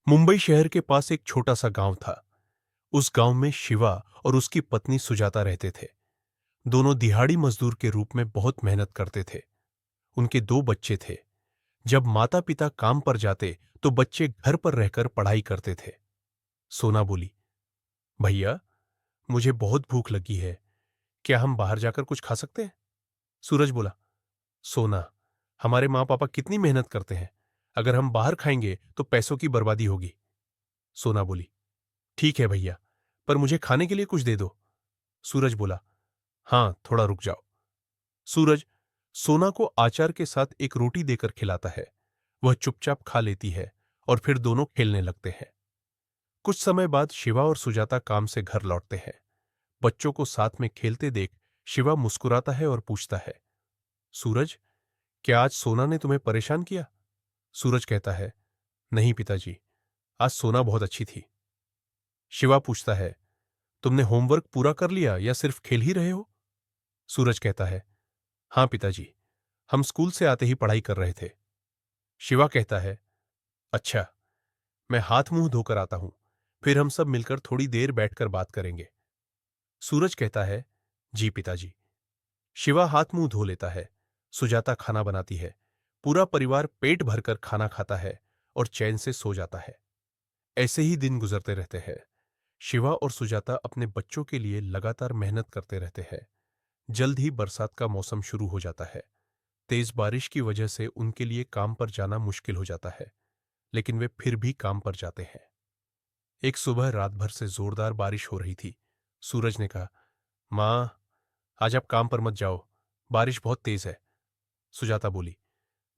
मुंबई शहर के पास एक छोटा सा गांव था। उस गांव में शिवा और उसकी पत्नी सुजाता रहते थे। दोनों दिहाड़ी मजदूर के रूप में बहुत मेहनत करते थे। उनके दो बच्चे थे। जब माता पिता काम पर जाते तो बच्चे घर पर रहकर पढ़ाई करते थे। सोना बोली, भैया, मुझे बहुत भूख लगी है। क्या हम बाहर जाकर कुछ खा सकते हैं? सूरज बोला, सोना, हमारे माँ पापा कितनी मेहनत करते हैं। अगर हम बाहर खाएंगे तो पैसों की बर्बादी होगी। सोना बोली, ठीक है भैया, पर मुझे खाने के लिए कुछ दे दो। सूरज बोला, हां, थोड़ा रुक जाओ। सूरज सोना को आचार के साथ एक रोटी देकर खिलाता है। वह चुपचाप खा लेती है और फिर दोनों खेलने लगते हैं। कुछ समय बाद शिवा और सुजाता काम से घर लौटते हैं। बच्चों को साथ में खेलते देख शिवा मुस्कुराता है और पूछता है, सूरज, क्या आज सोना ने तुम्हें परेशान किया? सूरज कहता है, नहीं पिताजी, आज सोना बहुत अच्छी थी। शिवा पूछता है, तुमने होमवर्क पूरा कर लिया या सिर्फ खेल ही रहे हो? सूरज कहता है, हां पिताजी, हम स्कूल से आते ही पढ़ाई कर रहे थे। शिवा कहता है, अच्छा, मैं हाथ मुंह धोकर आता हूं, फिर हम सब मिलकर थोड़ी देर बैठकर बात करेंगे। सूरज कहता है, जी पिताजी। शिवा हाथ मुंह धो लेता है। सुजाता खाना बनाती है। पूरा परिवार पेट भरकर खाना खाता है और चैन से सो जाता है। ऐसे ही दिन गुजरते रहते हैं। शिवा और सुजाता अपने बच्चों के लिए लगातार मेहनत करते रहते हैं। जल्द ही बरसात का मौसम शुरू हो जाता है। तेज बारिश की वजह से उनके लिए काम पर जाना मुश्किल हो जाता है, लेकिन वे फिर भी काम पर जाते हैं। एक सुबह रात भर से जोरदार बारिश हो रही थी। सूरज ने कहा, मां, आज आप काम पर मत जाओ, बारिश बहुत तेज है। सुजाता बोली,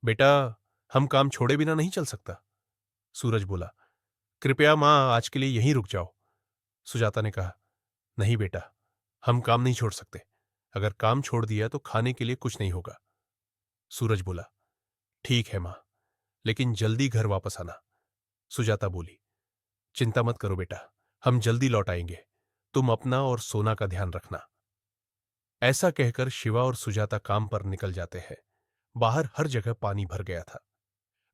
बेटा, हम काम छोड़े बिना नहीं चल सकता। सूरज बोला, कृपया मां, आज के लिए यहीं रुक जाओ। सुजाता ने कहा, नहीं बेटा, हम काम नहीं छोड़ सकते। अगर काम छोड़ दिया तो खाने के लिए कुछ नहीं होगा। सूरज बोला, ठीक है मां, लेकिन जल्दी घर वापस आना। सुजाता बोली, चिंता मत करो बेटा, हम जल्दी लौट आएंगे। तुम अपना और सोना का ध्यान रखना। ऐसा कहकर शिवा और सुजाता काम पर निकल जाते हैं। बाहर हर जगह पानी भर गया था।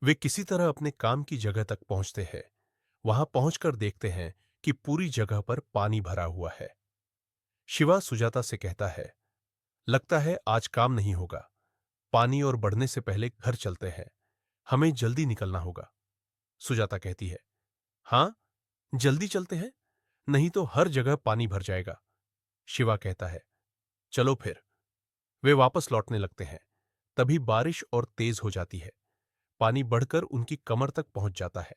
वे किसी तरह अपने काम की जगह तक पहुंचते हैं। वहां पहुंचकर देखते हैं कि पूरी जगह पर पानी भरा हुआ है। शिवा सुजाता से कहता है, लगता है आज काम नहीं होगा। पानी और बढ़ने से पहले घर चलते हैं। हमें जल्दी निकलना होगा। सुजाता कहती है, हां, जल्दी चलते हैं, नहीं तो हर जगह पानी भर जाएगा। शिवा कहता है, चलो फिर। वे वापस लौटने लगते हैं। तभी बारिश और तेज हो जाती है। पानी बढ़कर उनकी कमर तक पहुंच जाता है।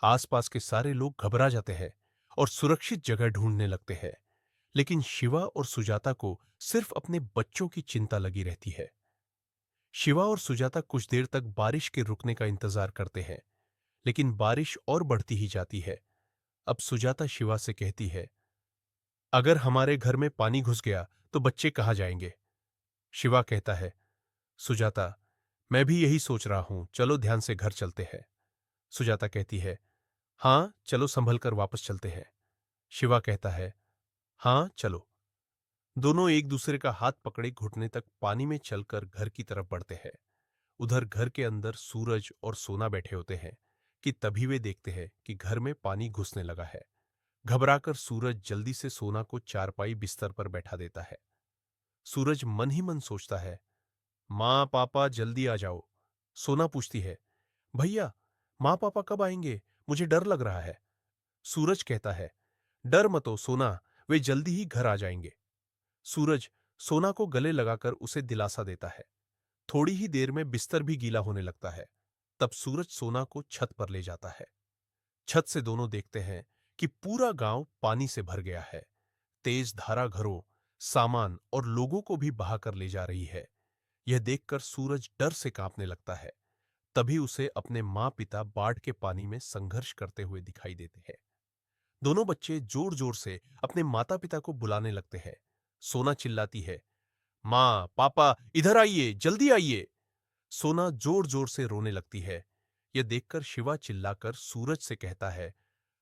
आसपास के सारे लोग घबरा जाते हैं और सुरक्षित जगह ढूंढने लगते हैं। लेकिन शिवा और सुजाता को सिर्फ अपने बच्चों की चिंता लगी रहती है। शिवा और सुजाता कुछ देर तक बारिश के रुकने का इंतजार करते हैं, लेकिन बारिश और बढ़ती ही जाती है। अब सुजाता शिवा से कहती है, अगर हमारे घर में पानी घुस गया तो बच्चे कहाँ जाएंगे? शिवा कहता है, सुजाता, मैं भी यही सोच रहा हूं, चलो ध्यान से घर चलते हैं। सुजाता कहती है, हां, चलो संभल कर वापस चलते हैं। शिवा कहता है, हां, चलो। दोनों एक दूसरे का हाथ पकड़े घुटने तक पानी में चलकर घर की तरफ बढ़ते हैं। उधर घर के अंदर सूरज और सोना बैठे होते हैं कि तभी वे देखते हैं कि घर में पानी घुसने लगा है। घबराकर सूरज जल्दी से सोना को चारपाई बिस्तर पर बैठा देता है। सूरज मन ही मन सोचता है, माँ पापा जल्दी आ जाओ। सोना पूछती है, भैया, माँ पापा कब आएंगे? मुझे डर लग रहा है। सूरज कहता है, डर मतो सोना, वे जल्दी ही घर आ जाएंगे। सूरज सोना को गले लगाकर उसे दिलासा देता है। थोड़ी ही देर में बिस्तर भी गीला होने लगता है। तब सूरज सोना को छत पर ले जाता है। छत से दोनों देखते हैं कि पूरा गांव पानी से भर गया है। तेज धारा घरों, सामान और लोगों को भी बहाकर ले जा रही है। यह देखकर सूरज डर से कांपने लगता है। तभी उसे अपने माँ पिता बाढ़ के पानी में संघर्ष करते हुए दिखाई देते हैं। दोनों बच्चे जोर जोर से अपने माता पिता को बुलाने लगते हैं। सोना चिल्लाती है, माँ पापा इधर आइए, जल्दी आइए। सोना जोर जोर से रोने लगती है। यह देखकर शिवा चिल्लाकर सूरज से कहता है,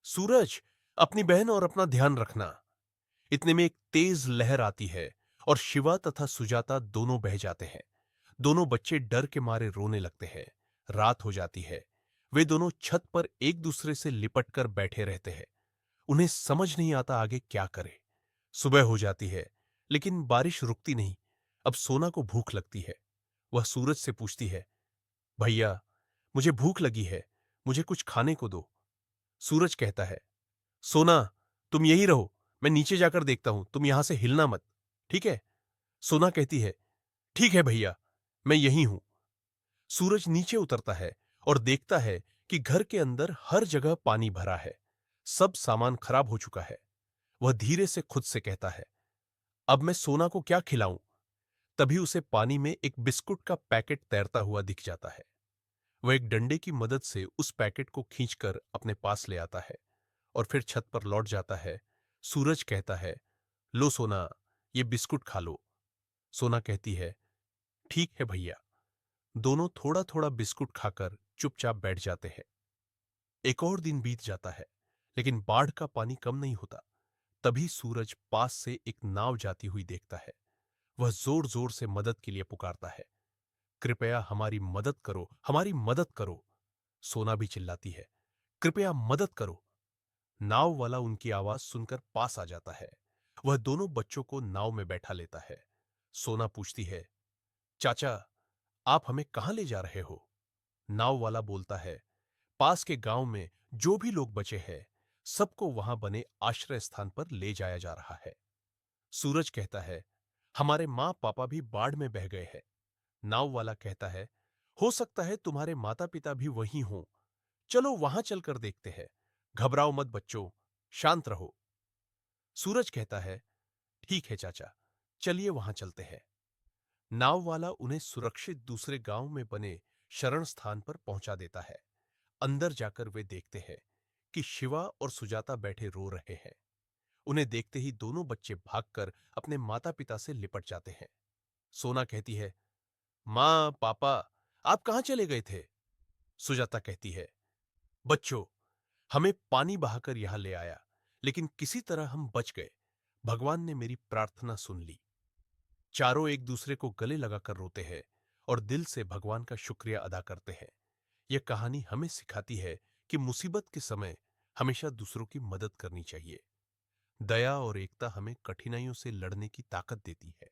सूरज, अपनी बहन और अपना ध्यान रखना। इतने में एक तेज लहर आती है और शिवा तथा सुजाता दोनों बह जाते हैं। दोनों बच्चे डर के मारे रोने लगते हैं। रात हो जाती है। वे दोनों छत पर एक दूसरे से लिपट कर बैठे रहते हैं। उन्हें समझ नहीं आता आगे क्या करे। सुबह हो जाती है, लेकिन बारिश रुकती नहीं। अब सोना को भूख लगती है। वह सूरज से पूछती है, भैया, मुझे भूख लगी है, मुझे कुछ खाने को दो। सूरज कहता है, सोना, तुम यही रहो, मैं नीचे जाकर देखता हूं, तुम यहां से हिलना मत, ठीक है? सोना कहती है, ठीक है भैया, मैं यहीं हूं। सूरज नीचे उतरता है और देखता है कि घर के अंदर हर जगह पानी भरा है। सब सामान खराब हो चुका है। वह धीरे से खुद से कहता है, अब मैं सोना को क्या खिलाऊं? तभी उसे पानी में एक बिस्कुट का पैकेट तैरता हुआ दिख जाता है। वह एक डंडे की मदद से उस पैकेट को खींचकर अपने पास ले आता है और फिर छत पर लौट जाता है। सूरज कहता है, लो सोना, ये बिस्कुट खा लो। सोना कहती है, ठीक है भैया। दोनों थोड़ा थोड़ा बिस्कुट खाकर चुपचाप बैठ जाते हैं। एक और दिन बीत जाता है, लेकिन बाढ़ का पानी कम नहीं होता। तभी सूरज पास से एक नाव जाती हुई देखता है। वह जोर जोर से मदद के लिए पुकारता है, कृपया हमारी मदद करो, हमारी मदद करो। सोना भी चिल्लाती है, कृपया मदद करो। नाव वाला उनकी आवाज सुनकर पास आ जाता है। वह दोनों बच्चों को नाव में बैठा लेता है। सोना पूछती है, चाचा, आप हमें कहां ले जा रहे हो? नाव वाला बोलता है, पास के गांव में जो भी लोग बचे हैं, सबको वहां बने आश्रय स्थान पर ले जाया जा रहा है। सूरज कहता है, हमारे मां पापा भी बाढ़ में बह गए हैं। नाव वाला कहता है, हो सकता है तुम्हारे माता पिता भी वहीं हों। चलो वहां चलकर देखते हैं। घबराओ मत बच्चों, शांत रहो। सूरज कहता है, ठीक है चाचा, चलिए वहां चलते हैं। नाव वाला उन्हें सुरक्षित दूसरे गांव में बने शरण स्थान पर पहुंचा देता है। अंदर जाकर वे देखते हैं कि शिवा और सुजाता बैठे रो रहे हैं। उन्हें देखते ही दोनों बच्चे भागकर अपने माता पिता से लिपट जाते हैं। सोना कहती है, मां, पापा, आप कहां चले गए थे? सुजाता कहती है, बच्चों, हमें पानी बहाकर यहां ले आया, लेकिन किसी तरह हम बच गए। भगवान ने मेरी प्रार्थना सुन ली। चारों एक दूसरे को गले लगाकर रोते हैं और दिल से भगवान का शुक्रिया अदा करते हैं। यह कहानी हमें सिखाती है कि मुसीबत के समय हमेशा दूसरों की मदद करनी चाहिए। दया और एकता हमें कठिनाइयों से लड़ने की ताकत देती है।